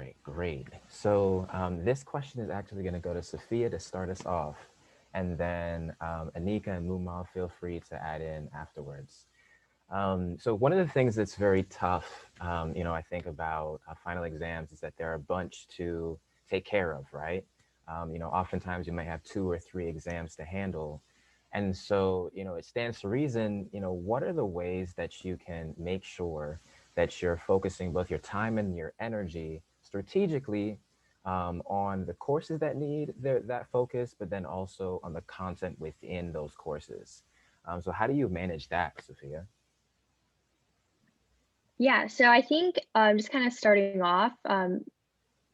right, great. So this question is actually going to go to Sophia to start us off, and then Anika and Mumal, feel free to add in afterwards. So one of the things that's very tough, I think about final exams is that there are a bunch to take care of, right? Oftentimes you might have two or three exams to handle. And so, it stands to reason, what are the ways that you can make sure that you're focusing both your time and your energy strategically on the courses that need that focus, but then also on the content within those courses. So how do you manage that, Sophia? Yeah, so I think just kind of starting off,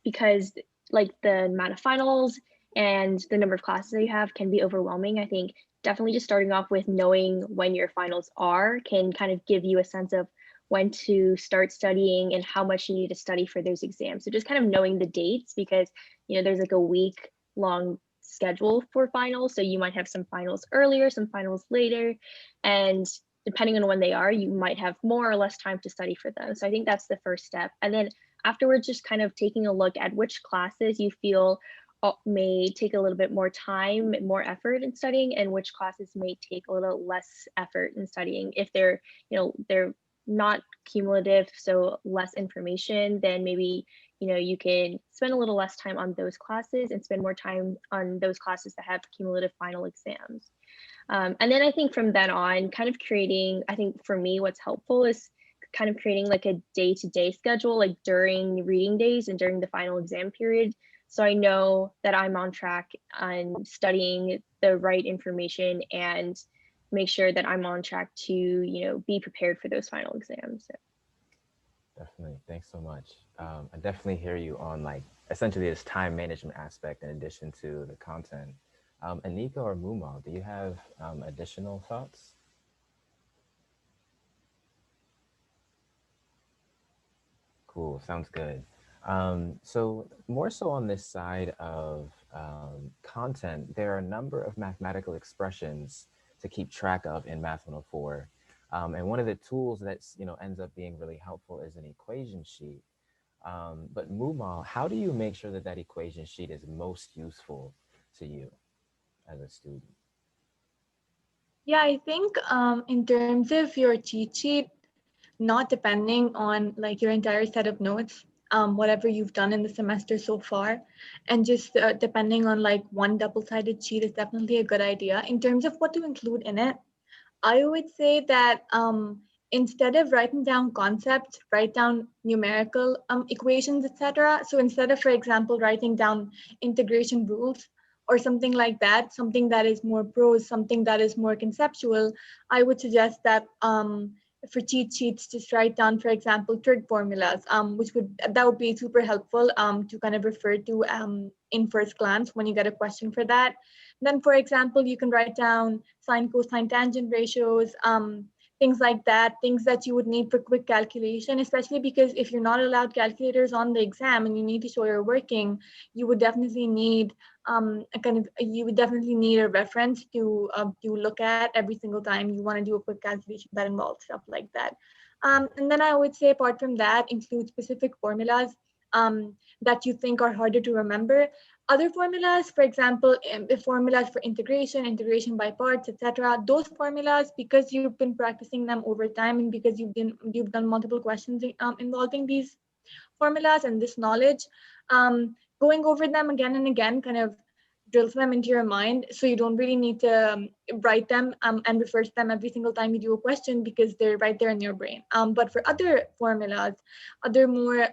because like the amount of finals and the number of classes that you have can be overwhelming. I think definitely just starting off with knowing when your finals are can kind of give you a sense of when to start studying and how much you need to study for those exams. So just kind of knowing the dates because there's like a week long schedule for finals. So you might have some finals earlier, some finals later, and depending on when they are, you might have more or less time to study for them. So I think that's the first step. And then afterwards, just kind of taking a look at which classes you feel may take a little bit more time, more effort in studying, and which classes may take a little less effort in studying. If they're not cumulative, so less information, then maybe you can spend a little less time on those classes and spend more time on those classes that have cumulative final exams. And then I think from then on, kind of creating, I think for me, what's helpful is kind of creating like a day-to-day schedule, like during reading days and during the final exam period. So I know that I'm on track on studying the right information and make sure that I'm on track to, be prepared for those final exams. So. Definitely. Thanks so much. I definitely hear you on like essentially this time management aspect in addition to the content. Anika or Mumal, do you have additional thoughts? Cool. Sounds good. So more so on this side of content, there are a number of mathematical expressions to keep track of in Math 104. And one of the tools that's, ends up being really helpful is an equation sheet. But Mumal, how do you make sure that that equation sheet is most useful to you as a student? Yeah, I think in terms of your cheat sheet, not depending on like your entire set of notes, whatever you've done in the semester so far, and just depending on like one double-sided sheet is definitely a good idea. In terms of what to include in it, I would say that instead of writing down concepts, write down numerical equations, etc. So instead of, for example, writing down integration rules or something like that, something that is more prose, something that is more conceptual, I would suggest that for cheat sheets, just write down, for example, trig formulas, which would be super helpful to kind of refer to in first glance when you get a question for that. Then, for example, you can write down sine, cosine, tangent ratios, things like that, things that you would need for quick calculation, especially because if you're not allowed calculators on the exam and you need to show you're working, you would definitely need a reference to look at every single time you want to do a quick calculation that involves stuff like that. And then I would say, apart from that, include specific formulas that you think are harder to remember. Other formulas, for example, the formulas for integration by parts, etc. Those formulas, because you've been practicing them over time and because you've done multiple questions involving these formulas and this knowledge, going over them again and again kind of drills them into your mind, so you don't really need to write them and refer to them every single time you do a question because they're right there in your brain. But for other formulas, other more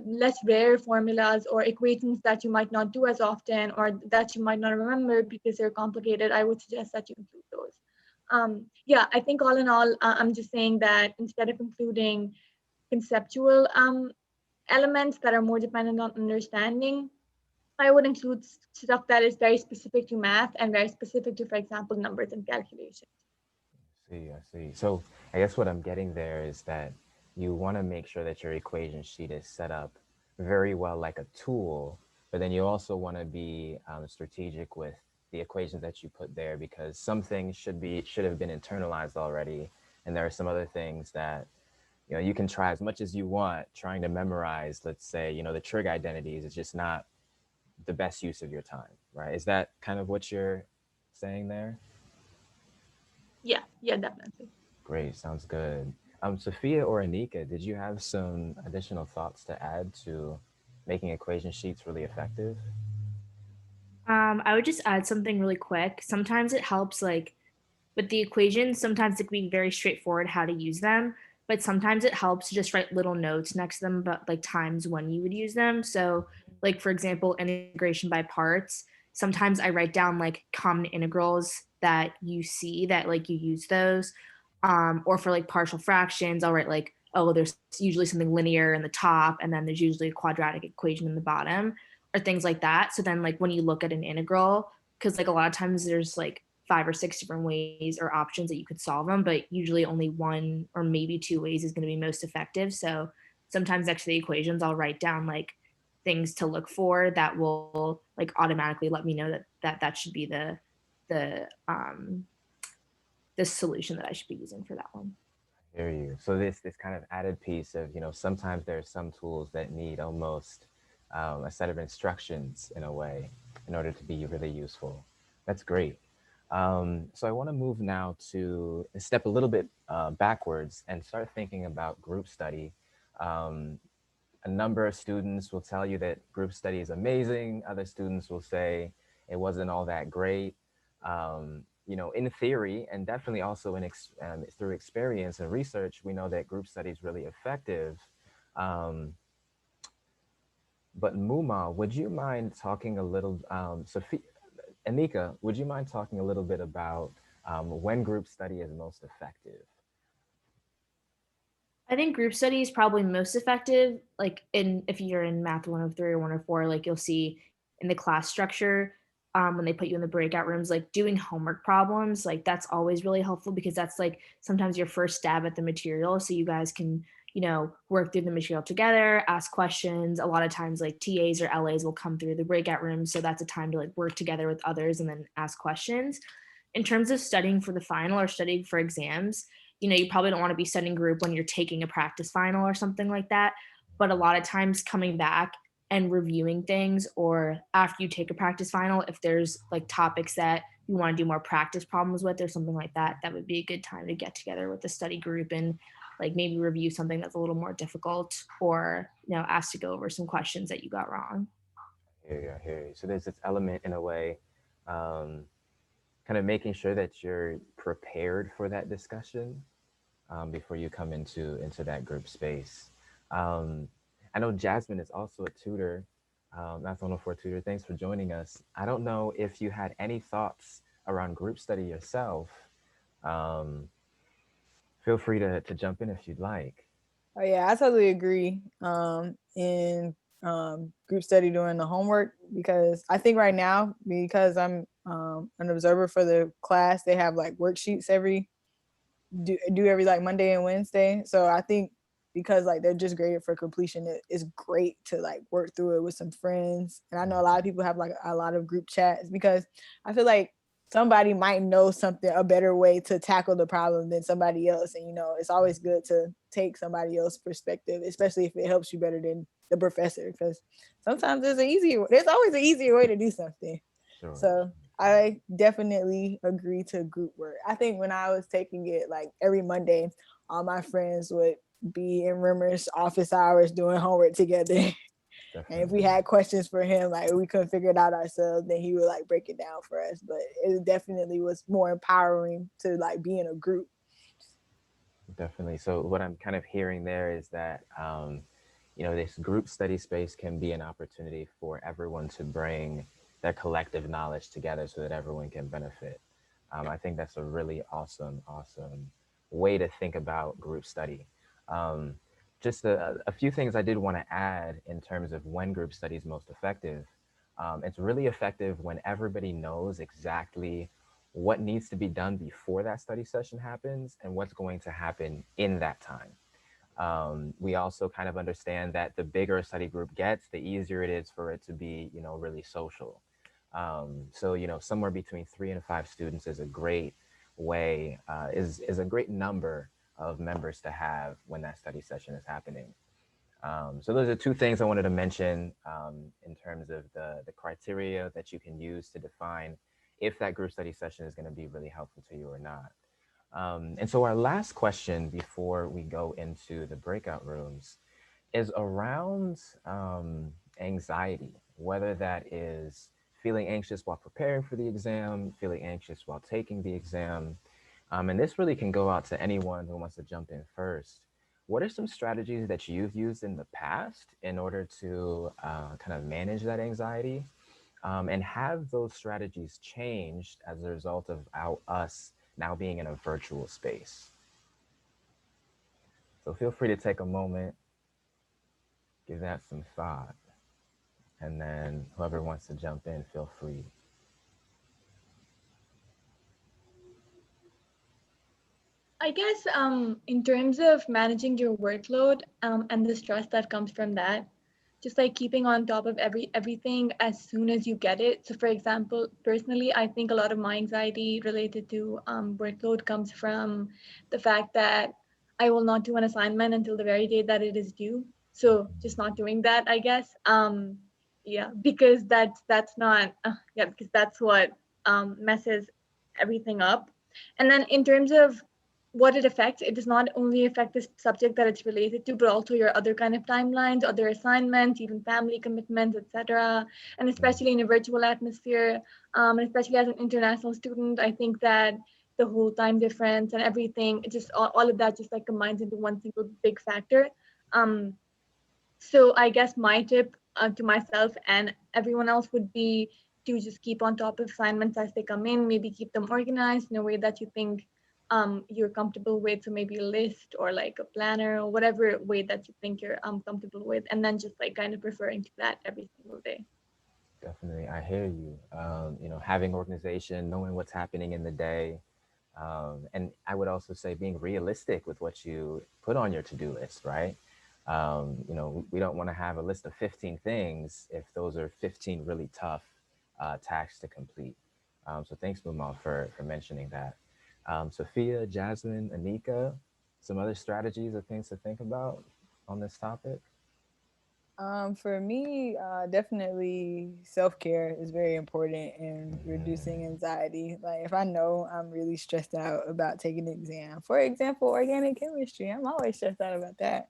less rare formulas or equations that you might not do as often or that you might not remember because they're complicated, I would suggest that you include those. Yeah, I think all in all, I'm just saying that instead of including conceptual elements that are more dependent on understanding, I would include stuff that is very specific to math and very specific to, for example, numbers and calculations. I see. So I guess what I'm getting there is that you want to make sure that your equation sheet is set up very well like a tool, but then you also want to be strategic with the equations that you put there because some things should have been internalized already, and there are some other things that You can try as much as you want trying to memorize, let's say, the trig identities is just not the best use of your time, right? Is that kind of what you're saying there? Yeah, definitely. Great, sounds good. Sophia or Anika, did you have some additional thoughts to add to making equation sheets really effective? I would just add something really quick. Sometimes it helps, like with the equations, sometimes it can be very straightforward how to use them, but sometimes it helps to just write little notes next to them about like times when you would use them. So, like for example, integration by parts, sometimes I write down like common integrals that you see that like you use those. Or for like partial fractions, I'll write like, oh, there's usually something linear in the top, and then there's usually a quadratic equation in the bottom, or things like that. So then, like, when you look at an integral, because like a lot of times there's like 5 or 6 different ways or options that you could solve them, but usually only one or maybe two ways is going to be most effective. So sometimes next to the equations, I'll write down like things to look for that will like automatically let me know that should be the the solution that I should be using for that one. I hear you. So this kind of added piece of, sometimes there are some tools that need almost a set of instructions in a way in order to be really useful. That's great. So I want to move now to step a little bit backwards and start thinking about group study. Um, a number of students will tell you that group study is amazing. Other students will say it wasn't all that great. In theory, and definitely also through experience and research, we know that group study is really effective. Um, but Muma, would you mind talking a little, Sophia, Anika, would you mind talking a little bit about when group study is most effective? I think group study is probably most effective. Like in if you're in Math 103 or 104, like you'll see in the class structure when they put you in the breakout rooms, like doing homework problems, like that's always really helpful because that's like sometimes your first stab at the material. So you guys can, work through the material together, ask questions. A lot of times like TAs or LAs will come through the breakout rooms. So that's a time to like work together with others and then ask questions. In terms of studying for the final or studying for exams, you probably don't want to be studying group when you're taking a practice final or something like that. But a lot of times coming back and reviewing things, or after you take a practice final, if there's like topics that you want to do more practice problems with or something like that, that would be a good time to get together with the study group and like maybe review something that's a little more difficult, or ask to go over some questions that you got wrong. I hear you, I hear you. So there's this element in a way, um, kind of making sure that you're prepared for that discussion before you come into that group space. Um, I know Jasmine is also a tutor, Math 104 tutor. Thanks for joining us. I don't know if you had any thoughts around group study yourself. Um, Feel free to jump in if you'd like. Oh yeah, I totally agree. In group study doing the homework, because I think right now, because I'm an observer for the class, they have like worksheets do every like Monday and Wednesday. So I think because like they're just graded for completion, it's great to like work through it with some friends. And I know a lot of people have like a lot of group chats, because I feel like somebody might know something, a better way to tackle the problem than somebody else. And it's always good to take somebody else's perspective, especially if it helps you better than the professor, because sometimes there's always an easier way to do something. Sure. So I definitely agree to group work. I think when I was taking it, like every Monday, all my friends would be in Rimmer's office hours doing homework together. And if we had questions for him, like we couldn't figure it out ourselves, then he would like break it down for us. But it definitely was more empowering to like be in a group. Definitely. So what I'm kind of hearing there is that this group study space can be an opportunity for everyone to bring their collective knowledge together so that everyone can benefit. I think that's a really awesome way to think about group study. Um, just a few things I did want to add in terms of when group study is most effective. It's really effective when everybody knows exactly what needs to be done before that study session happens and what's going to happen in that time. We also kind of understand that the bigger a study group gets, the easier it is for it to be, really social. So, somewhere between 3 and 5 students is a great way, is a great number of members to have when that study session is happening. So those are two things I wanted to mention in terms of the criteria that you can use to define if that group study session is going to be really helpful to you or not. And so our last question before we go into the breakout rooms is around anxiety, whether that is feeling anxious while preparing for the exam, feeling anxious while taking the exam. And this really can go out to anyone who wants to jump in first. What are some strategies that you've used in the past in order to kind of manage that anxiety? And have those strategies changed as a result of us now being in a virtual space? So feel free to take a moment, give that some thought, and then whoever wants to jump in, feel free. I guess in terms of managing your workload and the stress that comes from that, just like keeping on top of everything as soon as you get it. So for example, personally, I think a lot of my anxiety related to workload comes from the fact that I will not do an assignment until the very day that it is due. So just not doing that, I guess. Yeah, because that's not yeah, because that's what messes everything up. And then in terms of what it affects, it does not only affect the subject that it's related to, but also your other kind of timelines, other assignments, even family commitments, etc. And Mm, especially in a virtual atmosphere, and especially as an international student, I think that the whole time difference and everything, it just all of that just like combines into one single big factor. Um, so I guess my tip to myself and everyone else would be to just keep on top of assignments as they come in, maybe keep them organized in a way that you think you're comfortable with. So maybe a list or like a planner or whatever way that you think you're comfortable with. And then just like kind of referring to that every single day. definitely, I hear you. Having organization, knowing what's happening in the day, and I would also say being realistic with what you put on your to-do list, right? We don't want to have a list of 15 things if those are 15 really tough tasks to complete. So thanks, Mumal, for mentioning that. Sophia, Jasmine, Anika, some other strategies or things to think about on this topic? For me, definitely self-care is very important in reducing Mhm. anxiety. Like if I know I'm really stressed out about taking an exam, for example, organic chemistry, I'm always stressed out about that.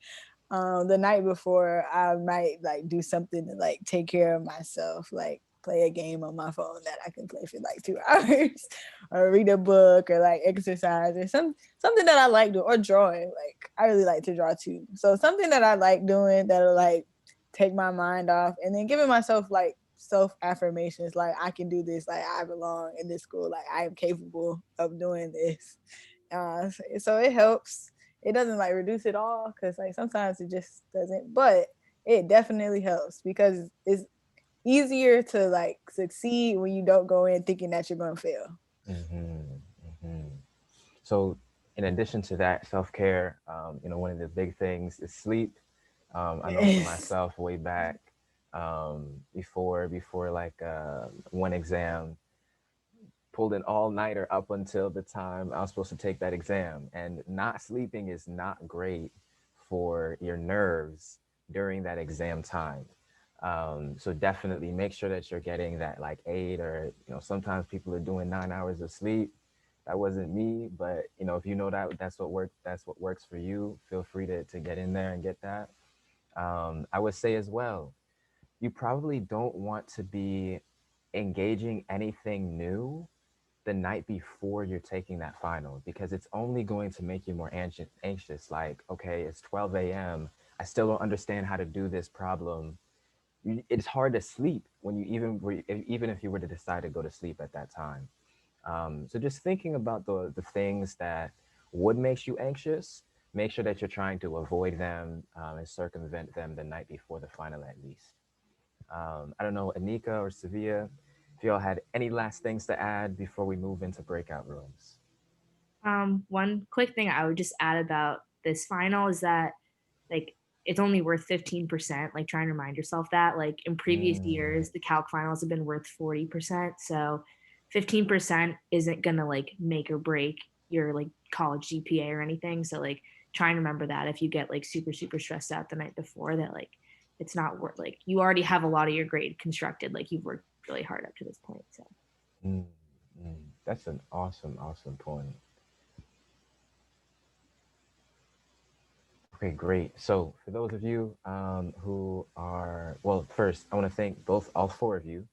The night before, I might like do something to like take care of myself, like play a game on my phone that I can play for like 2 hours, or read a book, or like exercise, or something that I like doing, or drawing. Like I really like to draw too, so something that I like doing that'll like take my mind off, and then giving myself like self affirmations, like I can do this, like I belong in this school, like I am capable of doing this. So it helps. It doesn't like reduce it all, because like sometimes it just doesn't, but it definitely helps because it's easier to like succeed when you don't go in thinking that you're going to fail. Hmm. Hmm. So, in addition to that, self care, one of the big things is sleep. I know for Yes. myself, way back before like one exam, pulled an all nighter up until the time I was supposed to take that exam, and not sleeping is not great for your nerves during that exam time. So definitely make sure that you're getting that like 8, or sometimes people are doing 9 hours of sleep. That wasn't me, but if you know that that's what works for you, feel free to get in there and get that. I would say as well, you probably don't want to be engaging anything new the night before you're taking that final, because it's only going to make you more anxious. Like, okay, it's 12 a.m. I still don't understand how to do this problem. It's hard to sleep when you even if you were to decide to go to sleep at that time. So just thinking about the things that would make you anxious, make sure that you're trying to avoid them and circumvent them the night before the final at least. I don't know, Anika or Sevilla, if y'all had any last things to add before we move into breakout rooms. One quick thing I would just add about this final is that like it's only worth 15%. Like try and remind yourself that like in previous Mm, years, the calc finals have been worth 40%. So 15% isn't gonna like make or break your like college GPA or anything. So like try and remember that if you get like super, super stressed out the night before, that like it's not worth, like you already have a lot of your grade constructed, like you've worked really hard up to this point. So Mm, that's an awesome point. Okay, great. So for those of you who are, well, first I want to thank all four of you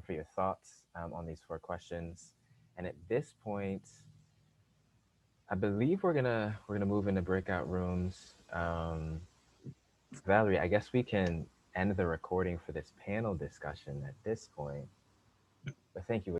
for your thoughts on these four questions. And at this point, I believe we're gonna move into breakout rooms. Valerie, I guess we can end the recording for this panel discussion at this point. But thank you